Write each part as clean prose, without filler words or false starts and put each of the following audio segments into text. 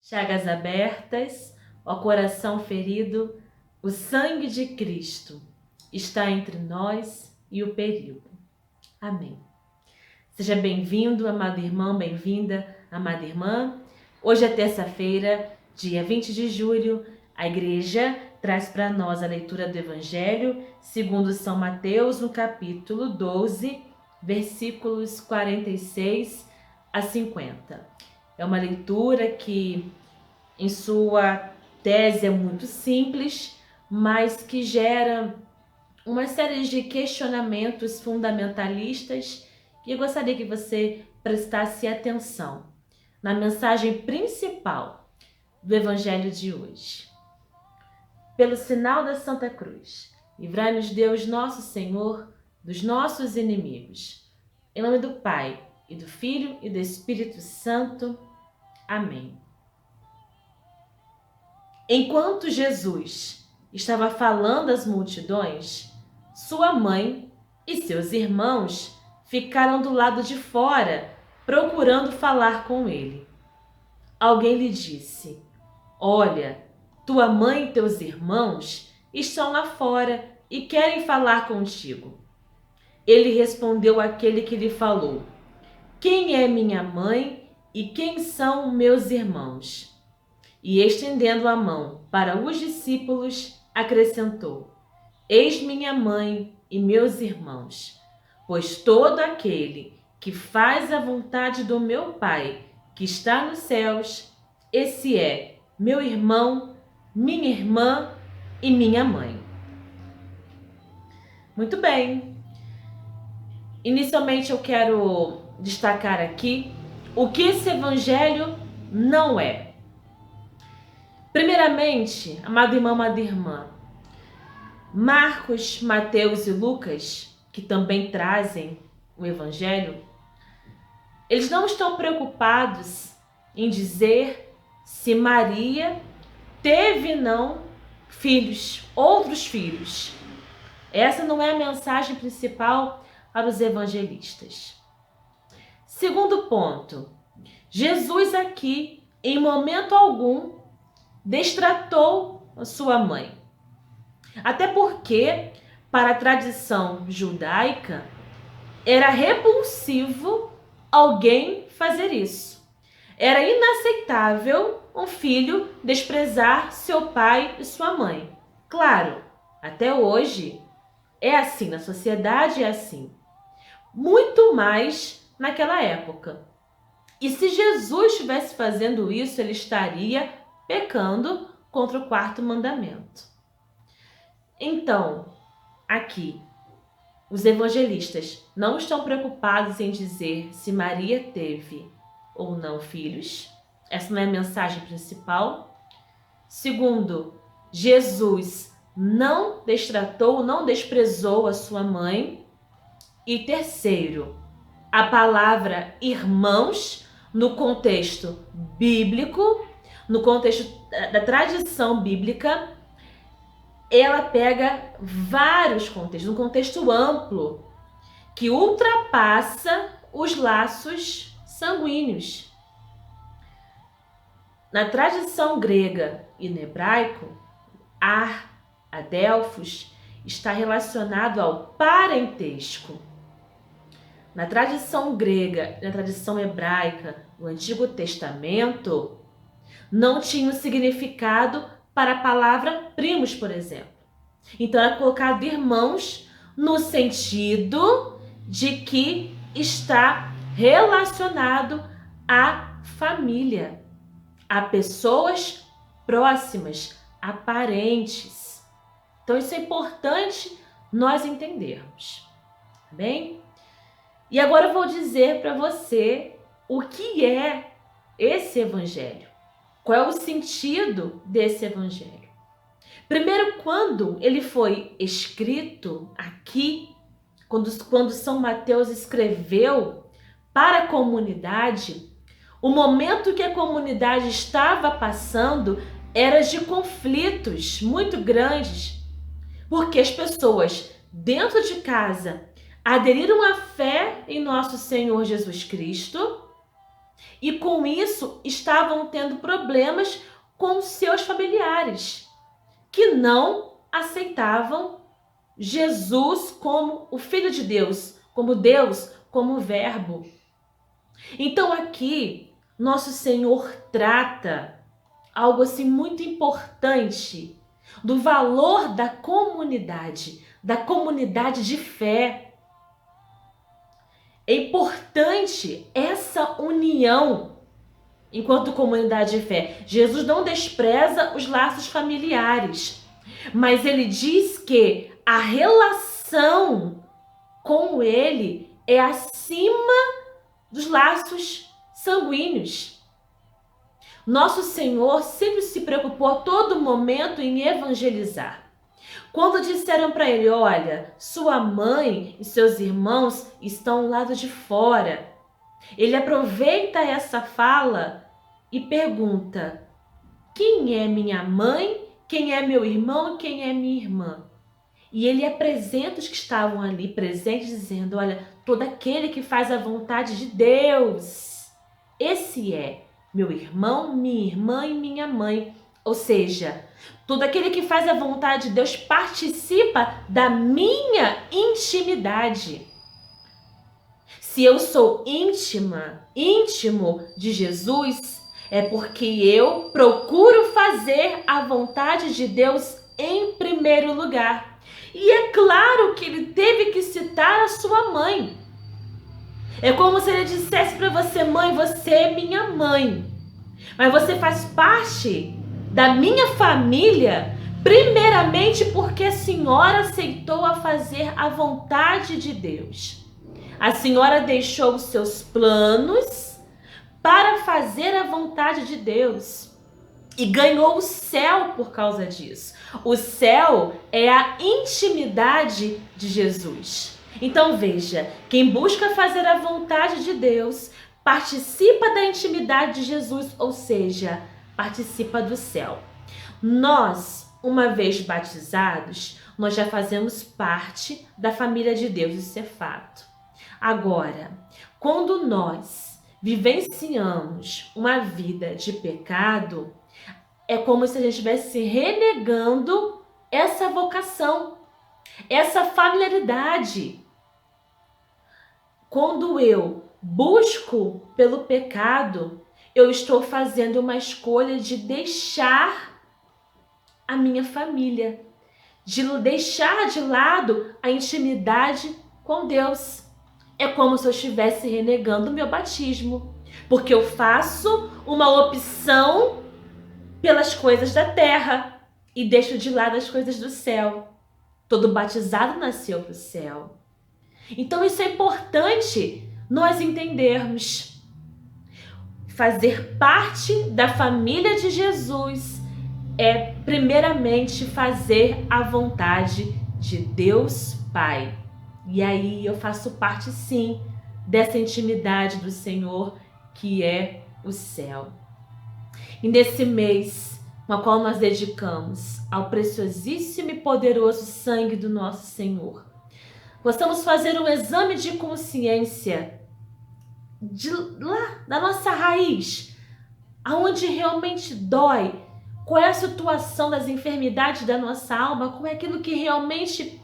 chagas abertas, ó coração ferido, o sangue de Cristo está entre nós e o perigo. Amém. Seja bem-vindo, amado irmão, bem-vinda, amada irmã. Hoje é terça-feira, dia 20 de julho, a igreja traz para nós a leitura do Evangelho segundo São Mateus, no capítulo 12, versículos 46 a 50. É uma leitura que, em sua tese, é muito simples, mas que gera uma série de questionamentos fundamentalistas que eu gostaria que você prestasse atenção na mensagem principal do Evangelho de hoje. Pelo sinal da Santa Cruz, livrai-nos Deus nosso Senhor dos nossos inimigos. Em nome do Pai, e do Filho, e do Espírito Santo. Amém. Enquanto Jesus estava falando às multidões, sua mãe e seus irmãos ficaram do lado de fora, procurando falar com ele. Alguém lhe disse: "Olha, tua mãe e teus irmãos estão lá fora e querem falar contigo." Ele respondeu àquele que lhe falou: "Quem é minha mãe e quem são meus irmãos?" E estendendo a mão para os discípulos, acrescentou: "Eis minha mãe e meus irmãos, pois todo aquele que faz a vontade do meu Pai, que está nos céus, esse é meu irmão, minha irmã e minha mãe." Muito bem. Inicialmente eu quero destacar aqui o que esse evangelho não é. Primeiramente, amado irmão, amada irmã, Marcos, Mateus e Lucas, que também trazem o evangelho, eles não estão preocupados em dizer se Maria teve não filhos, outros filhos. Essa não é a mensagem principal para os evangelistas. Segundo ponto, Jesus aqui, em momento algum, destratou a sua mãe. Até porque, para a tradição judaica, era repulsivo alguém fazer isso. Era inaceitável um filho desprezar seu pai e sua mãe. Claro, até hoje é assim, na sociedade é assim. Muito mais naquela época. E se Jesus estivesse fazendo isso, ele estaria pecando contra o quarto mandamento. Então, aqui, os evangelistas não estão preocupados em dizer se Maria teve ou não filhos. Essa não é a mensagem principal. Segundo, Jesus não destratou, não desprezou a sua mãe. E terceiro, a palavra irmãos, no contexto bíblico, no contexto da tradição bíblica, ela pega vários contextos, um contexto amplo, que ultrapassa os laços sanguíneos. Na tradição grega e no hebraico, adelphos, está relacionado ao parentesco. Na tradição grega, na tradição hebraica, no Antigo Testamento, não tinha o significado para a palavra primos, por exemplo. Então era colocado irmãos no sentido de que está relacionado à família, a pessoas próximas, a parentes. Então isso é importante nós entendermos, tá bem? E agora eu vou dizer para você o que é esse evangelho. Qual é o sentido desse evangelho? Primeiro, quando ele foi escrito aqui, quando São Mateus escreveu para a comunidade, o momento que a comunidade estava passando era de conflitos muito grandes, porque as pessoas dentro de casa aderiram à fé em nosso Senhor Jesus Cristo, E com isso estavam tendo problemas com seus familiares, que não aceitavam Jesus como o Filho de Deus, como o Verbo. Então aqui, nosso Senhor trata algo assim muito importante do valor da comunidade de fé. É importante essa união enquanto comunidade de fé. Jesus não despreza os laços familiares, mas ele diz que a relação com ele é acima dos laços sanguíneos. Nosso Senhor sempre se preocupou a todo momento em evangelizar. Quando disseram para ele, olha, sua mãe e seus irmãos estão ao lado de fora, ele aproveita essa fala e pergunta, quem é minha mãe, quem é meu irmão, quem é minha irmã? E ele apresenta os que estavam ali presentes, dizendo, olha, todo aquele que faz a vontade de Deus, esse é meu irmão, minha irmã e minha mãe. Ou seja, todo aquele que faz a vontade de Deus participa da minha intimidade. Se eu sou íntimo de Jesus, é porque eu procuro fazer a vontade de Deus em primeiro lugar. E é claro que ele teve que citar a sua mãe. É como se ele dissesse para você, mãe, você é minha mãe. Mas você faz parte da minha família, primeiramente porque a senhora aceitou a fazer a vontade de Deus. A senhora deixou os seus planos para fazer a vontade de Deus. E ganhou o céu por causa disso. O céu é a intimidade de Jesus. Então veja, quem busca fazer a vontade de Deus participa da intimidade de Jesus, ou seja, participa do céu. Nós, uma vez batizados, nós já fazemos parte da família de Deus, isso é fato. Agora, quando nós vivenciamos uma vida de pecado, é como se a gente estivesse renegando essa vocação, essa familiaridade. Quando eu busco pelo pecado, eu estou fazendo uma escolha de deixar a minha família, de deixar de lado a intimidade com Deus. É como se eu estivesse renegando o meu batismo, porque eu faço uma opção pelas coisas da terra e deixo de lado as coisas do céu. Todo batizado nasceu do céu. Então isso é importante nós entendermos. Fazer parte da família de Jesus é primeiramente fazer a vontade de Deus Pai. E aí eu faço parte sim dessa intimidade do Senhor que é o céu. E nesse mês, com a qual nós dedicamos ao preciosíssimo e poderoso sangue do nosso Senhor, possamos fazer um exame de consciência de lá, da nossa raiz, aonde realmente dói, qual é a situação das enfermidades da nossa alma, qual é aquilo que realmente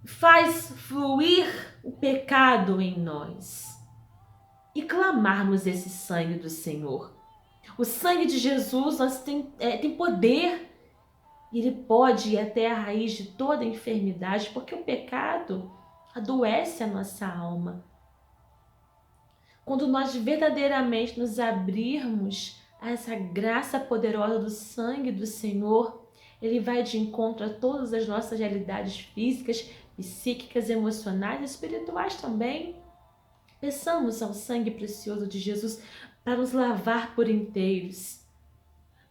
faz fluir o pecado em nós. E clamarmos esse sangue do Senhor. O sangue de Jesus tem poder. Ele pode ir até a raiz de toda enfermidade, porque o pecado adoece a nossa alma. Quando nós verdadeiramente nos abrirmos a essa graça poderosa do sangue do Senhor, ele vai de encontro a todas as nossas realidades físicas, psíquicas, emocionais e espirituais também. Peçamos ao sangue precioso de Jesus para nos lavar por inteiros,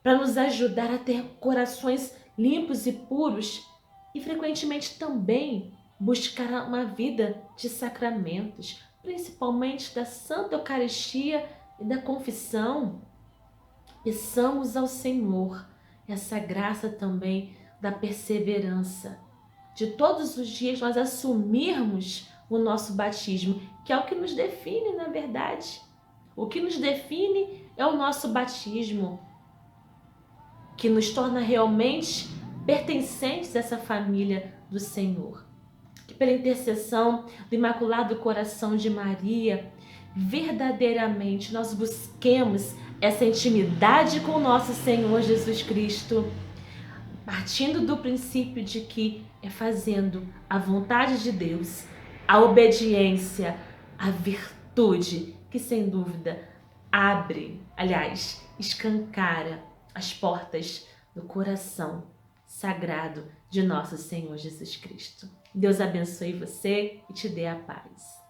para nos ajudar a ter corações limpos e puros e frequentemente também buscar uma vida de sacramentos, principalmente da Santa Eucaristia e da confissão. Peçamos ao Senhor essa graça também da perseverança, de todos os dias nós assumirmos o nosso batismo, que é o que nos define, na verdade. O que nos define é o nosso batismo, que nos torna realmente pertencentes a essa família do Senhor. Que pela intercessão do Imaculado Coração de Maria, verdadeiramente nós busquemos essa intimidade com o nosso Senhor Jesus Cristo, partindo do princípio de que é fazendo a vontade de Deus, a obediência, a virtude, que sem dúvida abre, aliás, escancara as portas do coração sagrado de nosso Senhor Jesus Cristo. Deus abençoe você e te dê a paz.